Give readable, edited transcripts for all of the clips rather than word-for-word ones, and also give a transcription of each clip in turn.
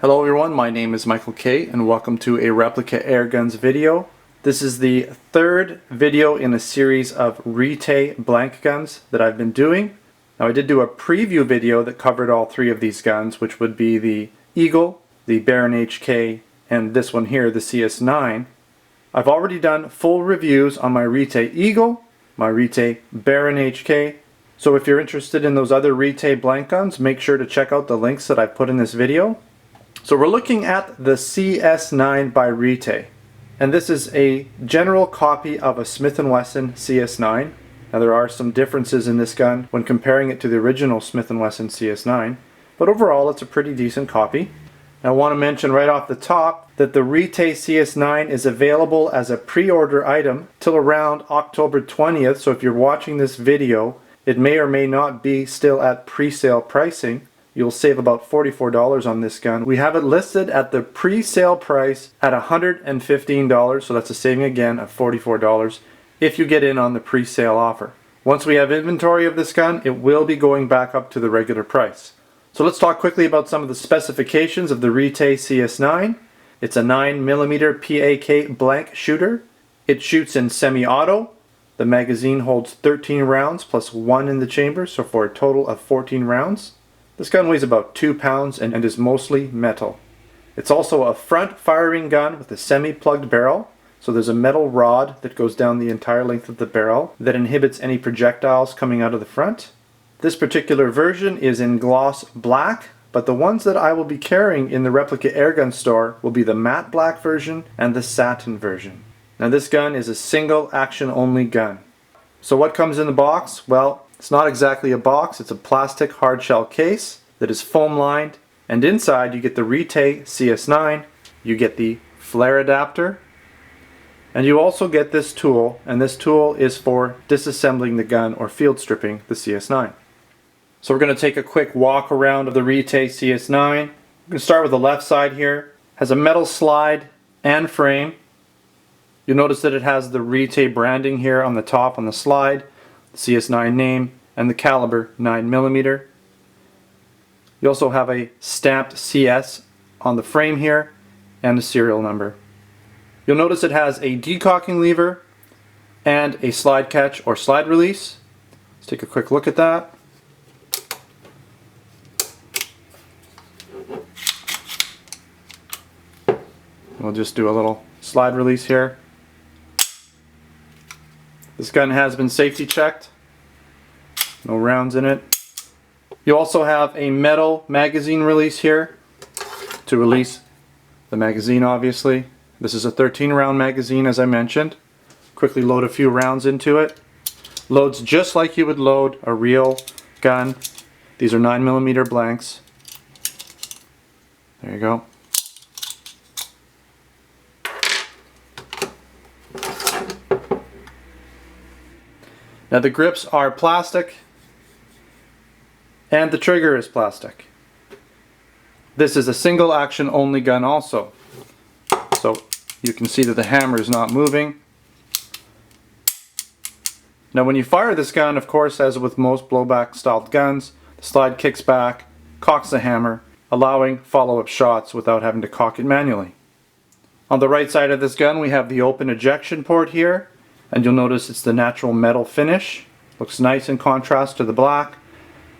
Hello everyone, my name is Michael K and welcome to a replica airguns video. This is the third video in a series of Retay blank guns that I've been doing. Now I did do a preview video that covered all three of these guns, which would be the Eagle, the Barron HK, and this one here, the CS9. I've already done full reviews on my Retay Eagle, my Retay Barron HK, so if you're interested in those other Retay blank guns, make sure to check out the links that I've put in this video. So we're looking at the CS9 by Retay, and this is a general copy of a Smith & Wesson CS9. Now there are some differences in this gun when comparing it to the original Smith & Wesson CS9, but overall it's a pretty decent copy. Now I want to mention right off the top that the Retay CS9 is available as a pre-order item till around October 20th, so if you're watching this video, it may or may not be still at pre-sale pricing. You'll save about $44 on this gun. We have it listed at the pre-sale price at $115, so that's a saving again of $44 if you get in on the pre-sale offer. Once we have inventory of this gun, it will be going back up to the regular price. So let's talk quickly about some of the specifications of the Retay CS9. It's a 9mm P.A.K blank shooter. It shoots in semi-auto. The magazine holds 13 rounds plus 1 in the chamber, so for a total of 14 rounds. This gun weighs about 2 pounds and is mostly metal. It's also a front firing gun with a semi-plugged barrel, so there's a metal rod that goes down the entire length of the barrel that inhibits any projectiles coming out of the front. This particular version is in gloss black, but the ones that I will be carrying in the replica airgun store will be the matte black version and the satin version. Now this gun is a single action only gun. So what comes in the box? Well, it's not exactly a box, it's a plastic hard shell case that is foam lined, and inside you get the Retay CS9, you get the flare adapter, and you also get this tool, and this tool is for disassembling the gun or field stripping the CS9. So we're going to take a quick walk around of the Retay CS9. We're going to start with the left side here. It has a metal slide and frame. You'll notice that it has the Retay branding here on the top on the slide, the CS9 name, and the caliber 9mm. You also have a stamped CS on the frame here and a serial number. You'll notice it has a decocking lever and a slide catch or slide release. Let's take a quick look at that. We'll just do a little slide release here. This gun has been safety checked. No rounds in it. You also have a metal magazine release here to release the magazine, obviously. This is a 13 round magazine, as I mentioned. Quickly load a few rounds into it. Loads just like you would load a real gun. These are 9mm blanks. There you go. Now the grips are plastic and the trigger is plastic. This is a single action only gun also. So you can see that the hammer is not moving. Now when you fire this gun, of course, as with most blowback styled guns, the slide kicks back, cocks the hammer, allowing follow-up shots without having to cock it manually. On the right side of this gun we have the open ejection port here. And you'll notice it's the natural metal finish. Looks nice in contrast to the black.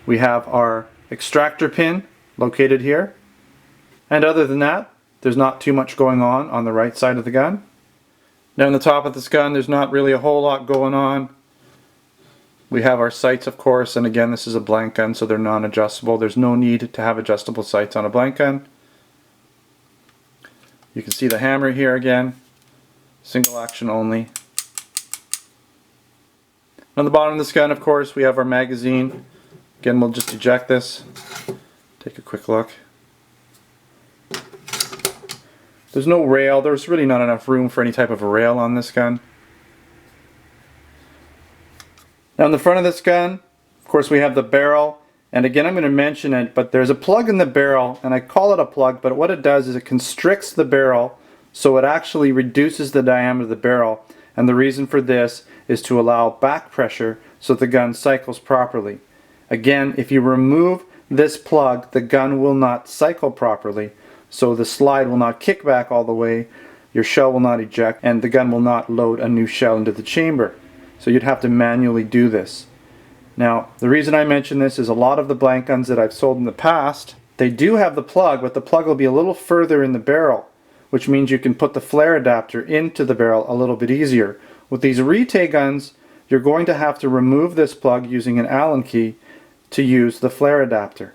We have our extractor pin located here. And other than that, there's not too much going on the right side of the gun. Now on the top of this gun, there's not really a whole lot going on. We have our sights, of course, and again, this is a blank gun, so they're non-adjustable. There's no need to have adjustable sights on a blank gun. You can see the hammer here again. Single action only. On the bottom of this gun, of course, we have our magazine. Again, we'll just eject this. Take a quick look. There's no rail. There's really not enough room for any type of a rail on this gun. Now, in the front of this gun, of course, we have the barrel. And again, I'm going to mention it, but there's a plug in the barrel, and I call it a plug, but what it does is it constricts the barrel, so it actually reduces the diameter of the barrel. And the reason for this is to allow back pressure so the gun cycles properly. Again, if you remove this plug, the gun will not cycle properly. so the slide will not kick back all the way, your shell will not eject, and the gun will not load a new shell into the chamber. So you'd have to manually do this. Now, the reason I mention this is a lot of the blank guns that I've sold in the past, they do have the plug, but the plug will be a little further in the barrel, which means you can put the flare adapter into the barrel a little bit easier. With these Retay guns, you're going to have to remove this plug using an Allen key to use the flare adapter.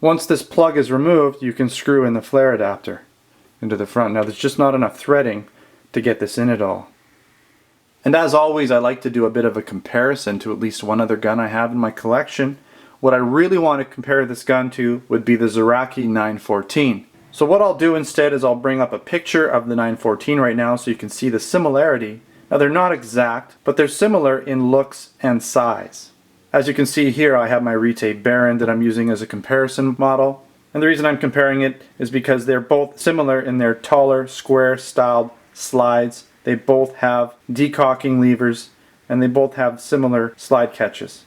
Once this plug is removed, you can screw in the flare adapter into the front. Now, there's just not enough threading to get this in at all. And as always, I like to do a bit of a comparison to at least one other gun I have in my collection. What I really want to compare this gun to would be the Zeraki 914. So what I'll do instead is I'll bring up a picture of the 914 right now so you can see the similarity. Now, they're not exact, but they're similar in looks and size. As you can see here, I have my Retay Barron that I'm using as a comparison model. And the reason I'm comparing it is because they're both similar in their taller, square styled slides. They both have decocking levers, and they both have similar slide catches.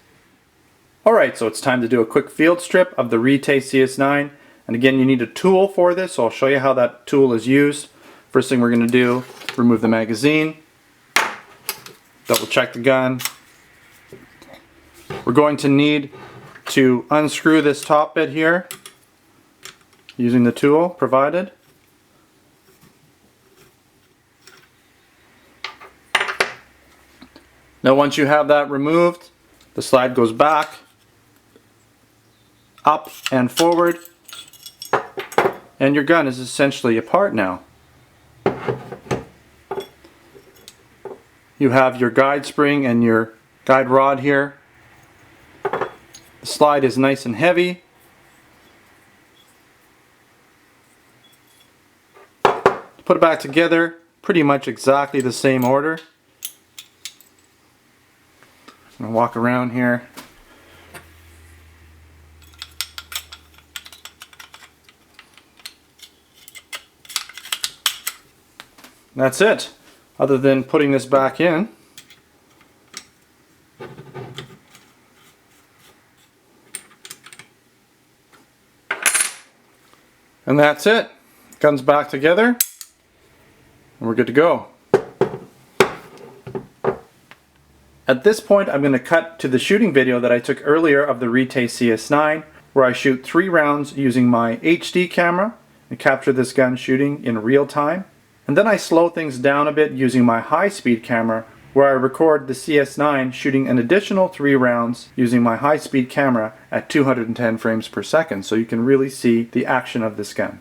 Alright, so it's time to do a quick field strip of the Retay CS9. And again, you need a tool for this, so I'll show you how that tool is used. First thing we're going to do, remove the magazine, double check the gun. We're going to need to unscrew this top bit here using the tool provided. Now once you have that removed, the slide goes back, up and forward, and your gun is essentially apart now. You have your guide spring and your guide rod here. The slide is nice and heavy. Put it back together, pretty much exactly the same order. I'm going to walk around here. That's it. Other than putting this back in. And that's it. Gun's back together. And we're good to go. At this point, I'm going to cut to the shooting video that I took earlier of the Retay CS9, where I shoot 3 rounds using my HD camera and capture this gun shooting in real time. And then I slow things down a bit using my high-speed camera, where I record the CS9 shooting an additional 3 rounds using my high-speed camera at 210 frames per second, so you can really see the action of this gun.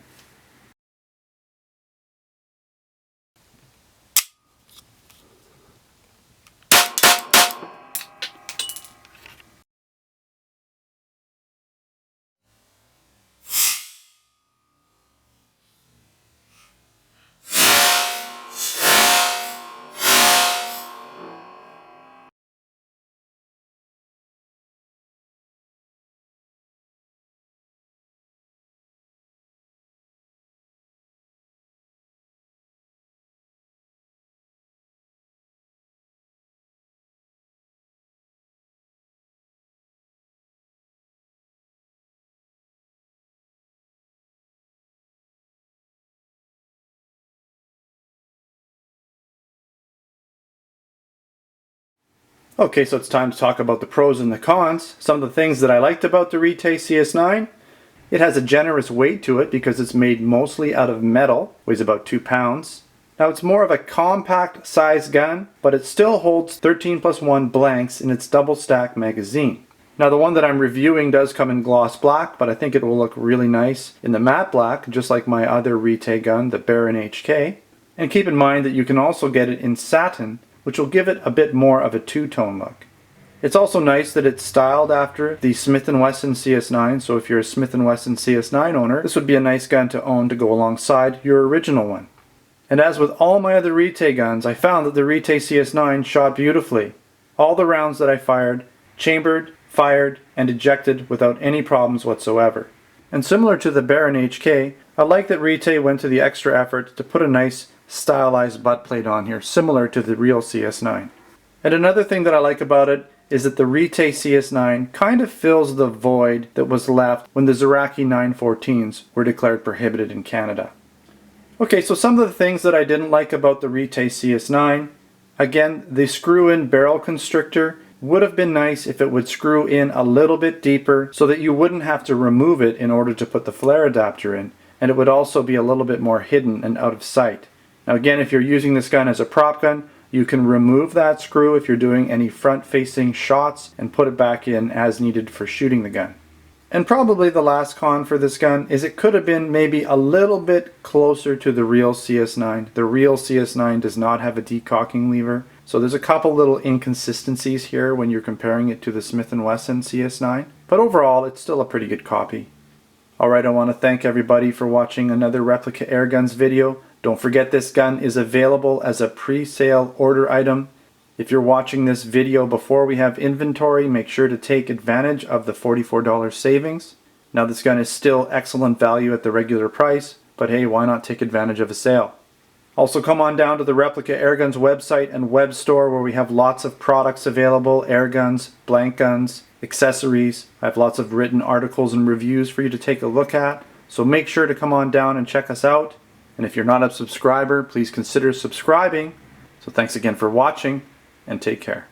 Okay, so it's time to talk about the pros and the cons. Some of the things that I liked about the Retay CS9. It has a generous weight to it because it's made mostly out of metal, weighs about 2 pounds. Now it's more of a compact size gun, but it still holds 13+1 blanks in its double stack magazine. Now the one that I'm reviewing does come in gloss black, but I think it will look really nice in the matte black, just like my other Retay gun, the Barron HK. And keep in mind that you can also get it in satin, which will give it a bit more of a two-tone look. It's also nice that it's styled after the Smith & Wesson CS9, so if you're a Smith & Wesson CS9 owner, this would be a nice gun to own to go alongside your original one. And as with all my other Retay guns, I found that the Retay CS9 shot beautifully. All the rounds that I fired, chambered, fired, and ejected without any problems whatsoever. And similar to the Barron HK, I like that Retay went to the extra effort to put a nice stylized butt plate on here, similar to the real CS9. And another thing that I like about it is that the Retay CS9 kind of fills the void that was left when the Zeraki 914s were declared prohibited in Canada. Okay, so some of the things that I didn't like about the Retay CS9, again, the screw-in barrel constrictor would have been nice if it would screw in a little bit deeper so that you wouldn't have to remove it in order to put the flare adapter in, and it would also be a little bit more hidden and out of sight. Now again, if you're using this gun as a prop gun, you can remove that screw if you're doing any front-facing shots and put it back in as needed for shooting the gun. And probably the last con for this gun is it could have been maybe a little bit closer to the real CS9. The real CS9 does not have a decocking lever, so there's a couple little inconsistencies here when you're comparing it to the Smith & Wesson CS9, but overall it's still a pretty good copy. Alright, I want to thank everybody for watching another Replica Airguns video. Don't forget this gun is available as a pre-sale order item. If you're watching this video before we have inventory, make sure to take advantage of the $44 savings. Now this gun is still excellent value at the regular price, but hey, why not take advantage of a sale? Also come on down to the Replica Airguns website and web store where we have lots of products available, air guns, blank guns, accessories. I have lots of written articles and reviews for you to take a look at, so make sure to come on down and check us out. And if you're not a subscriber, please consider subscribing. So thanks again for watching, and take care.